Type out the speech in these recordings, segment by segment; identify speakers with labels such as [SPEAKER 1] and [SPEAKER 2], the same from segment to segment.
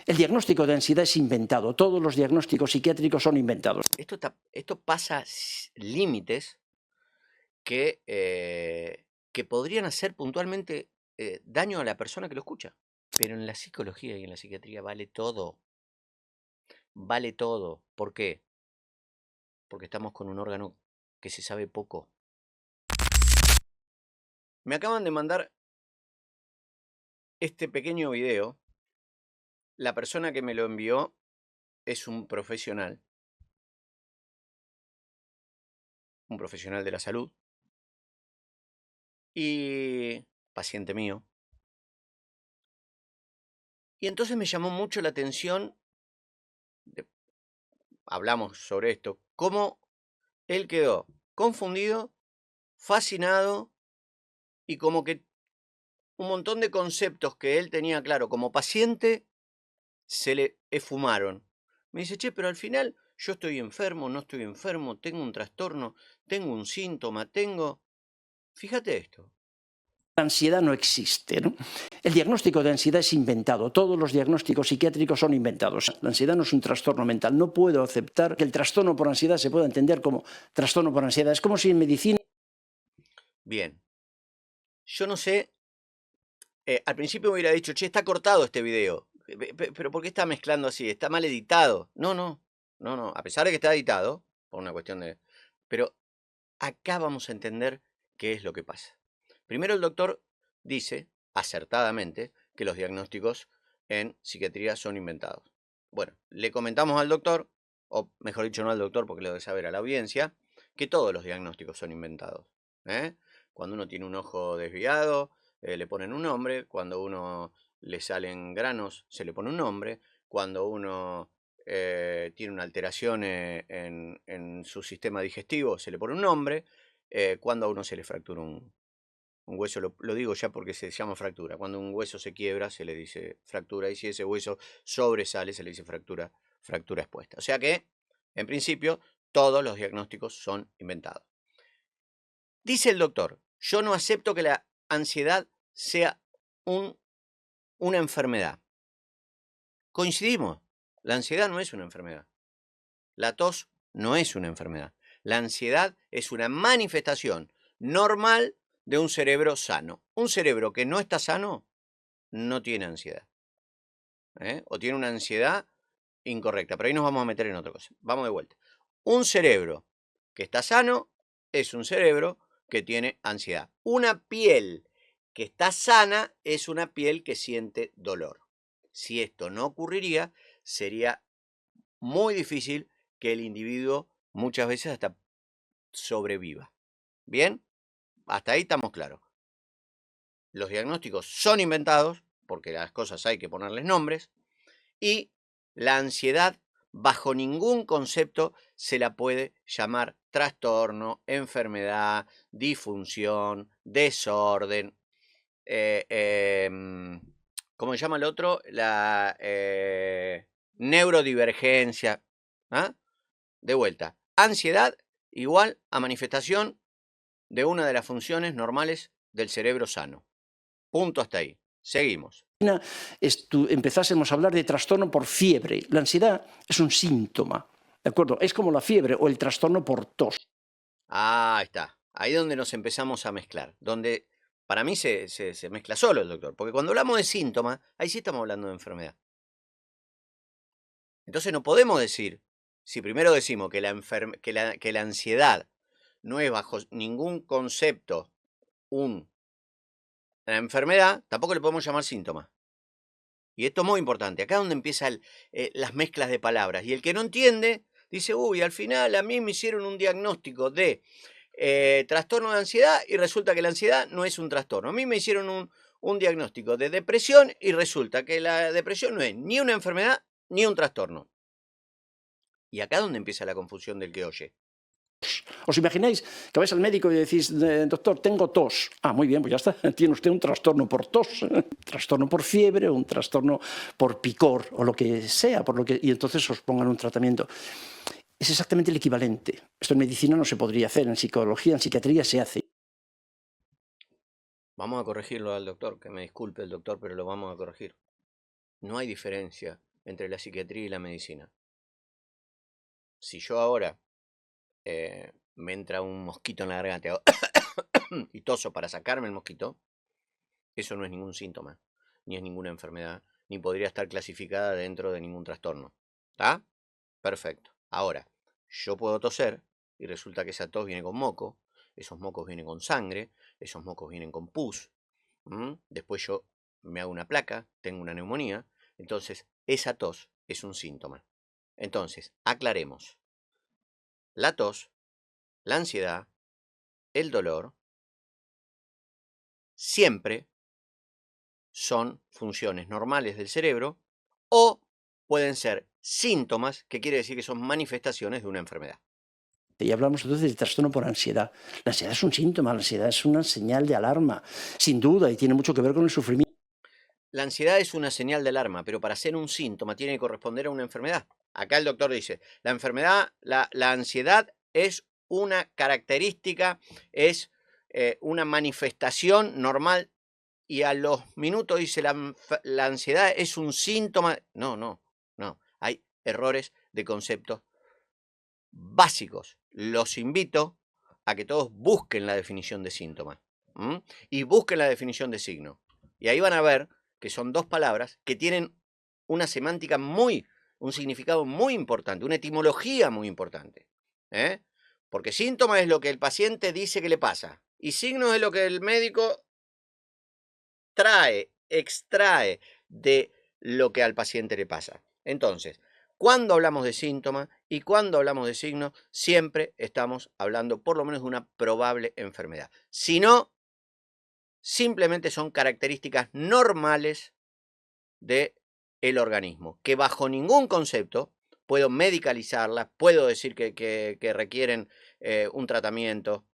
[SPEAKER 1] El diagnóstico de ansiedad es inventado. Todos los diagnósticos psiquiátricos son inventados.
[SPEAKER 2] Esto pasa límites que podrían hacer puntualmente daño a la persona que lo escucha. Pero en la psicología y en la psiquiatría vale todo. Vale todo. ¿Por qué? Porque estamos con un órgano que se sabe poco. Me acaban de mandar este pequeño video. La persona que me lo envió es un profesional de la salud y paciente mío. Y entonces me llamó mucho la atención, hablamos sobre esto, cómo él quedó confundido, fascinado y como que un montón de conceptos que él tenía claro como paciente se le esfumaron. Me dice, che, pero al final yo estoy enfermo, no estoy enfermo, tengo un trastorno, tengo un síntoma, tengo... Fíjate esto.
[SPEAKER 1] La ansiedad no existe, ¿no? El diagnóstico de ansiedad es inventado. Todos los diagnósticos psiquiátricos son inventados. La ansiedad no es un trastorno mental. No puedo aceptar que el trastorno por ansiedad se pueda entender como trastorno por ansiedad. Es como si en medicina...
[SPEAKER 2] Bien. Yo no sé, al principio me hubiera dicho, che, está cortado este video. Pero ¿por qué está mezclando así? Está mal editado. No. A pesar de que está editado, por una cuestión de... Pero acá vamos a entender qué es lo que pasa. Primero el doctor dice, acertadamente, que los diagnósticos en psiquiatría son inventados. Bueno, le comentamos al doctor, o mejor dicho no al doctor porque lo debe saber a la audiencia, que todos los diagnósticos son inventados. Cuando uno tiene un ojo desviado, le ponen un nombre. Cuando uno le salen granos, se le pone un nombre. Cuando uno tiene una alteración en su sistema digestivo, se le pone un nombre. Cuando a uno se le fractura un hueso, lo digo ya porque se llama fractura. Cuando un hueso se quiebra, se le dice fractura. Y si ese hueso sobresale, se le dice fractura expuesta. O sea que, en principio, todos los diagnósticos son inventados. Dice el doctor, yo no acepto que la ansiedad sea una enfermedad. Coincidimos, la ansiedad no es una enfermedad. La tos no es una enfermedad. La ansiedad es una manifestación normal de un cerebro sano. Un cerebro que no está sano no tiene ansiedad. O tiene una ansiedad incorrecta. Pero ahí nos vamos a meter en otra cosa. Vamos de vuelta. Un cerebro que está sano es un cerebro que tiene ansiedad. Una piel que está sana es una piel que siente dolor. Si esto no ocurriría, sería muy difícil que el individuo muchas veces hasta sobreviva. ¿Bien? Hasta ahí estamos claros. Los diagnósticos son inventados, porque las cosas hay que ponerles nombres, y la ansiedad bajo ningún concepto se la puede llamar trastorno, enfermedad, disfunción, desorden, ¿cómo se llama el otro? La neurodivergencia. De vuelta, ansiedad igual a manifestación de una de las funciones normales del cerebro sano. Punto hasta ahí. Seguimos.
[SPEAKER 1] Empezásemos a hablar de trastorno por fiebre. La ansiedad es un síntoma, ¿de acuerdo? Es como la fiebre o el trastorno por tos.
[SPEAKER 2] Ahí está. Ahí donde nos empezamos a mezclar. Donde para mí se mezcla solo el doctor. Porque cuando hablamos de síntomas, ahí sí estamos hablando de enfermedad. Entonces no podemos decir, si primero decimos que la ansiedad no es bajo ningún concepto una enfermedad, tampoco le podemos llamar síntoma. Y esto es muy importante. Acá es donde empiezan las mezclas de palabras. Y el que no entiende, dice, uy, al final a mí me hicieron un diagnóstico de trastorno de ansiedad y resulta que la ansiedad no es un trastorno. A mí me hicieron un diagnóstico de depresión y resulta que la depresión no es ni una enfermedad ni un trastorno. Y acá es donde empieza la confusión del que oye.
[SPEAKER 1] ¿Os imagináis que vais al médico y decís, doctor, tengo tos? Ah, muy bien, pues ya está, tiene usted un trastorno por tos, trastorno por fiebre, un trastorno por picor o lo que sea, y entonces os pongan un tratamiento. Es exactamente el equivalente. Esto en medicina no se podría hacer, en psicología, en psiquiatría se hace.
[SPEAKER 2] Vamos a corregirlo al doctor, que me disculpe el doctor, pero lo vamos a corregir. No hay diferencia entre la psiquiatría y la medicina. Si yo ahora me entra un mosquito en la garganta y toso para sacarme el mosquito, eso no es ningún síntoma, ni es ninguna enfermedad, ni podría estar clasificada dentro de ningún trastorno. ¿Está? Perfecto. Ahora, yo puedo toser y resulta que esa tos viene con moco, esos mocos vienen con sangre, esos mocos vienen con pus. Después yo me hago una placa, tengo una neumonía, entonces esa tos es un síntoma. Entonces, aclaremos. La tos, la ansiedad, el dolor, siempre son funciones normales del cerebro o pueden ser síntomas, que quiere decir que son manifestaciones de una enfermedad.
[SPEAKER 1] Y hablamos entonces de trastorno por ansiedad. La ansiedad es un síntoma, la ansiedad es una señal de alarma, sin duda, y tiene mucho que ver con el sufrimiento.
[SPEAKER 2] La ansiedad es una señal de alarma, pero para ser un síntoma tiene que corresponder a una enfermedad. Acá el doctor dice, la enfermedad, la ansiedad es una característica, es una manifestación normal, y a los minutos dice, la ansiedad es un síntoma. No. Hay errores de conceptos básicos. Los invito a que todos busquen la definición de síntoma y busquen la definición de signo. Y ahí van a ver que son dos palabras que tienen una semántica un significado muy importante, una etimología muy importante. Porque síntoma es lo que el paciente dice que le pasa y signo es lo que el médico extrae de lo que al paciente le pasa. Entonces, cuando hablamos de síntomas y cuando hablamos de signos, siempre estamos hablando por lo menos de una probable enfermedad. Si no, simplemente son características normales del organismo, que bajo ningún concepto puedo medicalizarlas, puedo decir que requieren un tratamiento,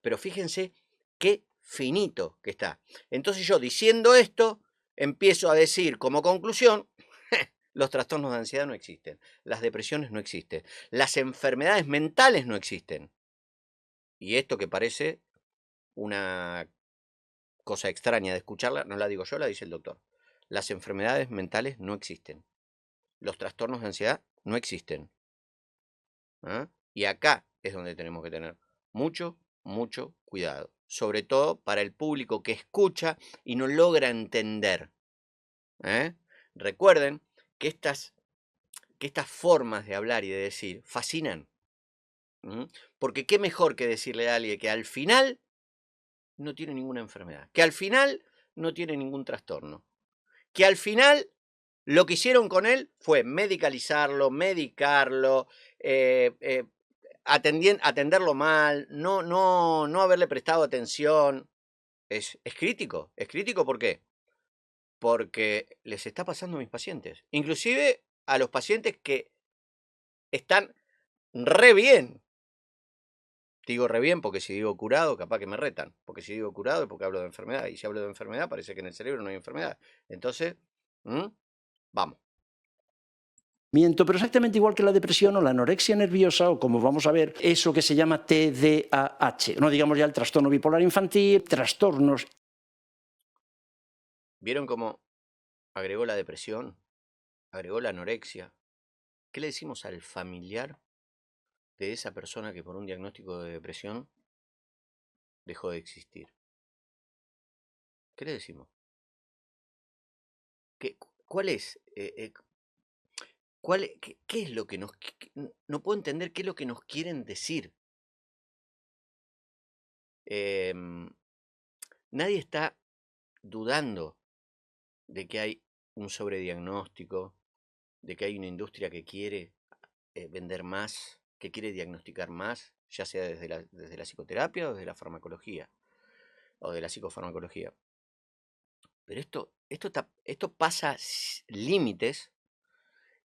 [SPEAKER 2] pero fíjense qué finito que está. Entonces yo, diciendo esto, empiezo a decir como conclusión, los trastornos de ansiedad no existen, las depresiones no existen, las enfermedades mentales no existen. Y esto que parece una cosa extraña de escucharla, no la digo yo, la dice el doctor. Las enfermedades mentales no existen. Los trastornos de ansiedad no existen. Y acá es donde tenemos que tener mucho cuidado. Sobre todo para el público que escucha y no logra entender. Recuerden que estas formas de hablar y de decir fascinan. Porque qué mejor que decirle a alguien que al final no tiene ninguna enfermedad, que al final no tiene ningún trastorno, que al final lo que hicieron con él fue medicalizarlo, medicarlo, atenderlo mal, no haberle prestado atención. Es crítico. ¿Es crítico por qué? Porque les está pasando a mis pacientes. Inclusive a los pacientes que están re bien. Digo re bien porque si digo curado, capaz que me retan. Porque si digo curado es porque hablo de enfermedad. Y si hablo de enfermedad, parece que en el cerebro no hay enfermedad. Entonces, vamos.
[SPEAKER 1] Pero exactamente igual que la depresión o la anorexia nerviosa, o como vamos a ver, eso que se llama TDAH, no digamos ya el trastorno bipolar infantil, trastornos.
[SPEAKER 2] ¿Vieron cómo agregó la depresión? Agregó la anorexia. ¿Qué le decimos al familiar de esa persona que por un diagnóstico de depresión dejó de existir? ¿Qué le decimos? ¿Cuál es? ¿Qué es lo que nos... no puedo entender qué es lo que nos quieren decir. Nadie está dudando de que hay un sobrediagnóstico, de que hay una industria que quiere vender más, que quiere diagnosticar más, ya sea desde la psicoterapia o desde la farmacología, o de la psicofarmacología. Pero esto pasa límites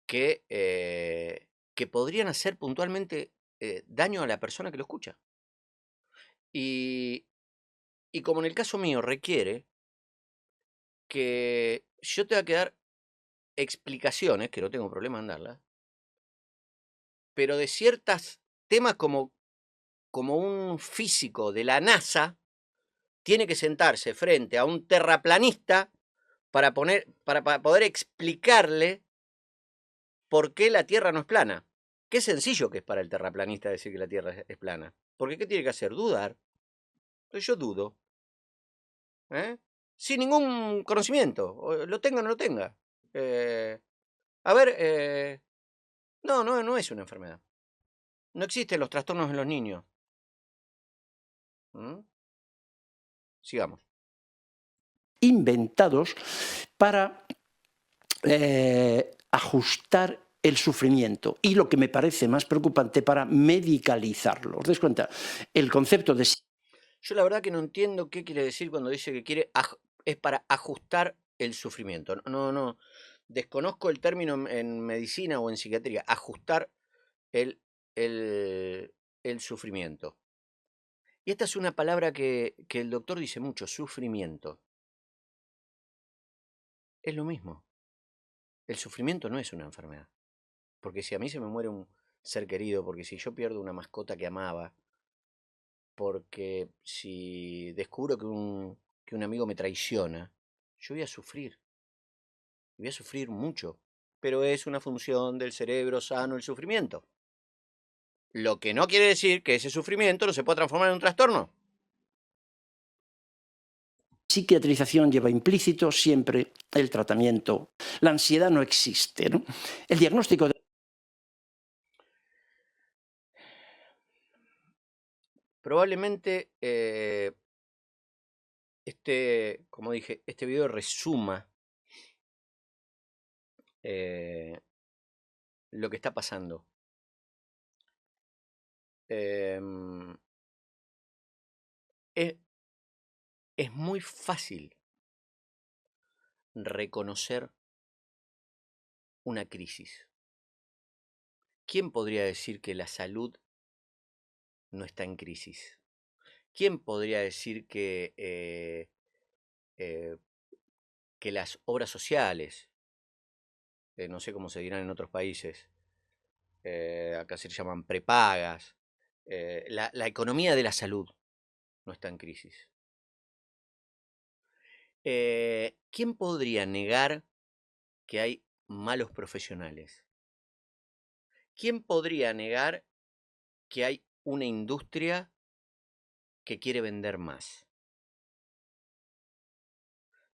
[SPEAKER 2] que podrían hacer puntualmente daño a la persona que lo escucha. Y como en el caso mío requiere que yo tenga que dar explicaciones, que no tengo problema en darlas, pero de ciertos temas como un físico de la NASA tiene que sentarse frente a un terraplanista para poder explicarle por qué la Tierra no es plana. Qué sencillo que es para el terraplanista decir que la Tierra es plana. Porque ¿qué tiene que hacer? Dudar. Entonces yo dudo. ¿Eh? Sin ningún conocimiento. Lo tenga o no lo tenga. A ver, no es una enfermedad. No existen los trastornos en los niños. ¿Mm? Sigamos.
[SPEAKER 1] Inventados para ajustar el sufrimiento y, lo que me parece más preocupante, para medicalizarlo. ¿Os dais cuenta? El concepto de...
[SPEAKER 2] Yo la verdad que no entiendo qué quiere decir cuando dice que es para ajustar el sufrimiento. No. Desconozco el término en medicina o en psiquiatría. Ajustar el, el sufrimiento. Y esta es una palabra que el doctor dice mucho, sufrimiento. Es lo mismo. El sufrimiento no es una enfermedad. Porque si a mí se me muere un ser querido, porque si yo pierdo una mascota que amaba, porque si descubro que un amigo me traiciona, yo voy a sufrir. Y voy a sufrir mucho. Pero es una función del cerebro sano el sufrimiento. Lo que no quiere decir que ese sufrimiento no se pueda transformar en un trastorno.
[SPEAKER 1] Psiquiatrización lleva implícito siempre el tratamiento. La ansiedad no existe, ¿no? El diagnóstico de...
[SPEAKER 2] Probablemente como dije, este video resuma lo que está pasando. Em, es muy fácil reconocer una crisis. ¿Quién podría decir que la salud no está en crisis? ¿Quién podría decir que las obras sociales, no sé cómo se dirán en otros países, acá se llaman prepagas, la economía de la salud no está en crisis? ¿Quién podría negar que hay malos profesionales? ¿Quién podría negar que hay una industria que quiere vender más?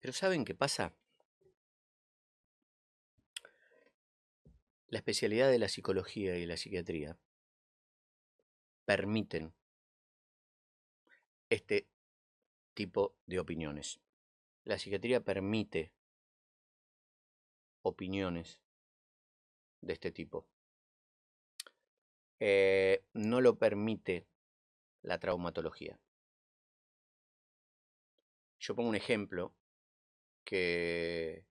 [SPEAKER 2] Pero ¿saben qué pasa? La especialidad de la psicología y la psiquiatría permiten este tipo de opiniones. La psiquiatría permite opiniones de este tipo. No lo permite la traumatología. Yo pongo un ejemplo que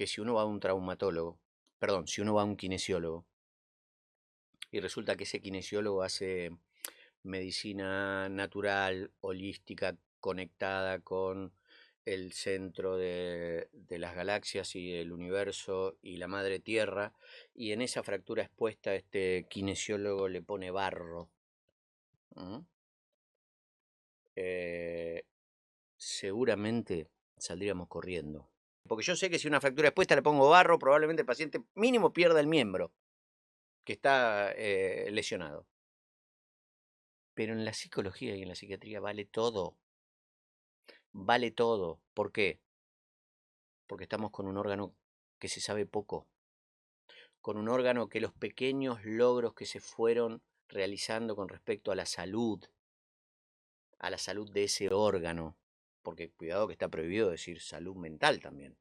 [SPEAKER 2] si uno va a un traumatólogo, perdón, si uno va a un kinesiólogo y resulta que ese kinesiólogo hace medicina natural, holística, conectada con el centro de las galaxias y el universo y la madre tierra, y en esa fractura expuesta este kinesiólogo le pone barro. Seguramente saldríamos corriendo. Porque yo sé que si una fractura expuesta le pongo barro, probablemente el paciente mínimo pierda el miembro que está lesionado. Pero en la psicología y en la psiquiatría vale todo. Vale todo. ¿Por qué? Porque estamos con un órgano que se sabe poco. Con un órgano que los pequeños logros que se fueron realizando con respecto a la salud de ese órgano, porque cuidado que está prohibido decir salud mental también.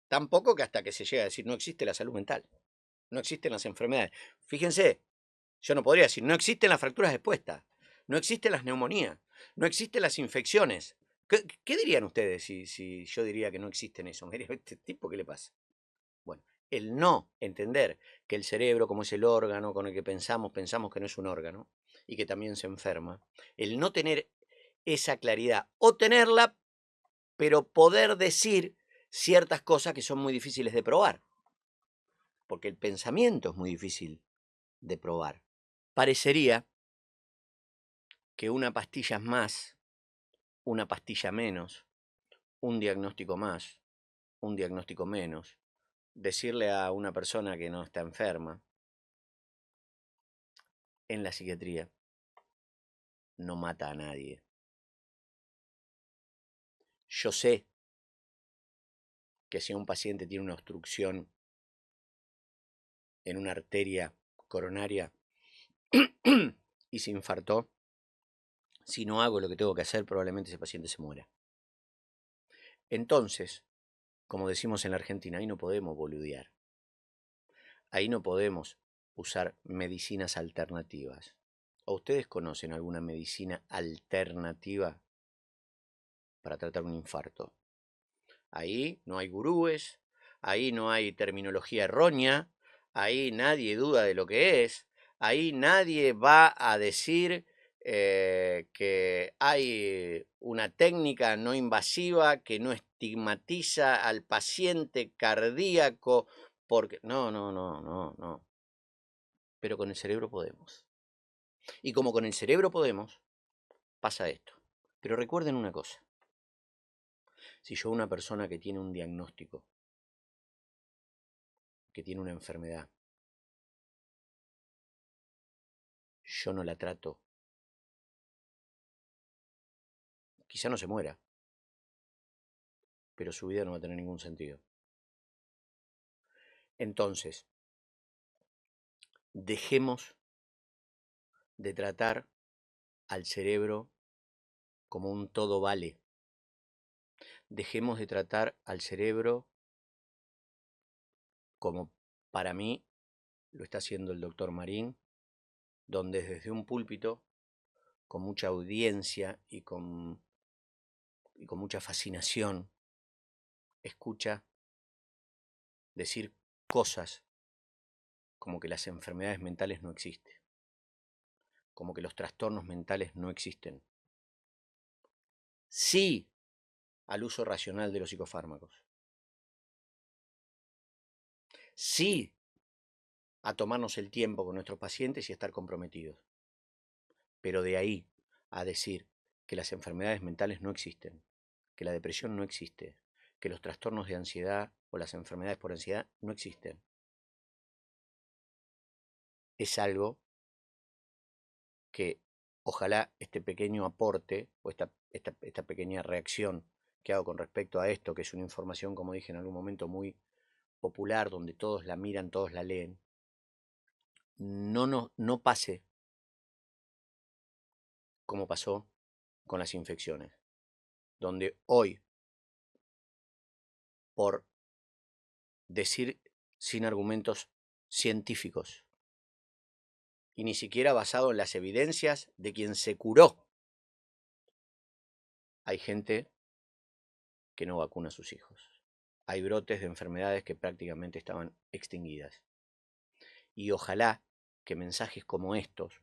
[SPEAKER 2] Tampoco que hasta que se llega a decir no existe la salud mental, no existen las enfermedades. Fíjense, yo no podría decir no existen las fracturas expuestas, no existen las neumonías, no existen las infecciones. ¿Qué dirían ustedes si yo diría que no existen eso? Me dirían, ¿este tipo qué le pasa? Bueno, el no entender que el cerebro, como es el órgano con el que pensamos que no es un órgano y que también se enferma, el no tener esa claridad o tenerla, pero poder decir ciertas cosas que son muy difíciles de probar, porque el pensamiento es muy difícil de probar. Parecería que una pastilla es más, una pastilla menos, un diagnóstico más, un diagnóstico menos, decirle a una persona que no está enferma, en la psiquiatría no mata a nadie. Yo sé que si un paciente tiene una obstrucción en una arteria coronaria y se infartó, si no hago lo que tengo que hacer, probablemente ese paciente se muera. Entonces, como decimos en la Argentina, ahí no podemos boludear. Ahí no podemos usar medicinas alternativas. ¿O ustedes conocen alguna medicina alternativa para tratar un infarto? Ahí no hay gurúes, ahí no hay terminología errónea, ahí nadie duda de lo que es, ahí nadie va a decir que hay una técnica no invasiva que no estigmatiza al paciente cardíaco, porque no. Pero con el cerebro podemos. Y como con el cerebro podemos, pasa esto. Pero recuerden una cosa. Si yo una persona que tiene un diagnóstico, que tiene una enfermedad, yo no la trato, quizá no se muera, pero su vida no va a tener ningún sentido. Entonces, dejemos de tratar al cerebro como un todo vale. Dejemos de tratar al cerebro como para mí lo está haciendo el doctor Marín, donde desde un púlpito, con mucha audiencia y con mucha fascinación, escucha decir cosas como que las enfermedades mentales no existen, como que los trastornos mentales no existen. Sí al uso racional de los psicofármacos. Sí a tomarnos el tiempo con nuestros pacientes y estar comprometidos. Pero de ahí a decir que las enfermedades mentales no existen, que la depresión no existe, que los trastornos de ansiedad o las enfermedades por ansiedad no existen, es algo que ojalá este pequeño aporte o esta pequeña reacción que hago con respecto a esto, que es una información, como dije en algún momento, muy popular, donde todos la miran, todos la leen, no pase como pasó con las infecciones, donde hoy, por decir sin argumentos científicos y ni siquiera basado en las evidencias de quien se curó, hay gente que no vacuna a sus hijos. Hay brotes de enfermedades que prácticamente estaban extinguidas. Y ojalá que mensajes como estos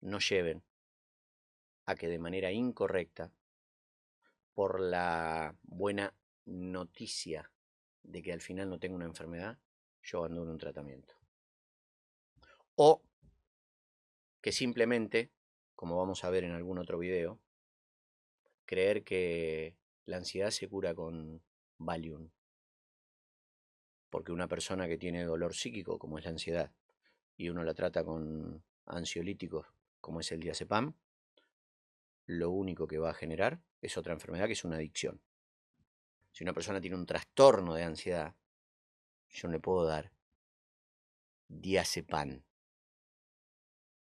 [SPEAKER 2] no lleven a que de manera incorrecta, por la buena noticia de que al final no tengo una enfermedad, yo abandone un tratamiento. O que simplemente, como vamos a ver en algún otro video, creer que la ansiedad se cura con Valium. Porque una persona que tiene dolor psíquico, como es la ansiedad, y uno la trata con ansiolíticos, como es el diazepam, lo único que va a generar es otra enfermedad, que es una adicción. Si una persona tiene un trastorno de ansiedad, yo no le puedo dar diazepam,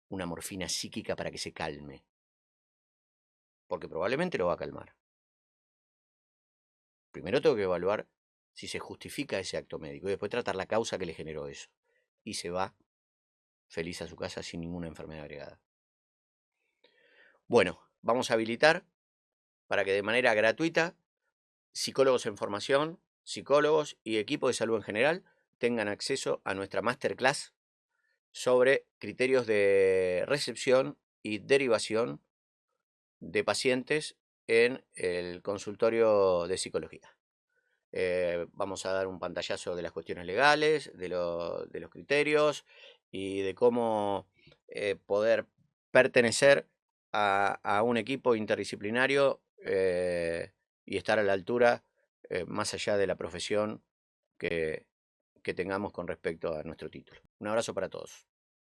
[SPEAKER 2] una morfina psíquica para que se calme, porque probablemente lo va a calmar. Primero tengo que evaluar si se justifica ese acto médico y después tratar la causa que le generó eso. Y se va feliz a su casa sin ninguna enfermedad agregada. Bueno, vamos a habilitar para que de manera gratuita psicólogos en formación, psicólogos y equipo de salud en general tengan acceso a nuestra masterclass sobre criterios de recepción y derivación de pacientes en el consultorio de psicología. Vamos a dar un pantallazo de las cuestiones legales, de los criterios y de cómo poder pertenecer a un equipo interdisciplinario y estar a la altura, más allá de la profesión que tengamos con respecto a nuestro título. Un abrazo para todos.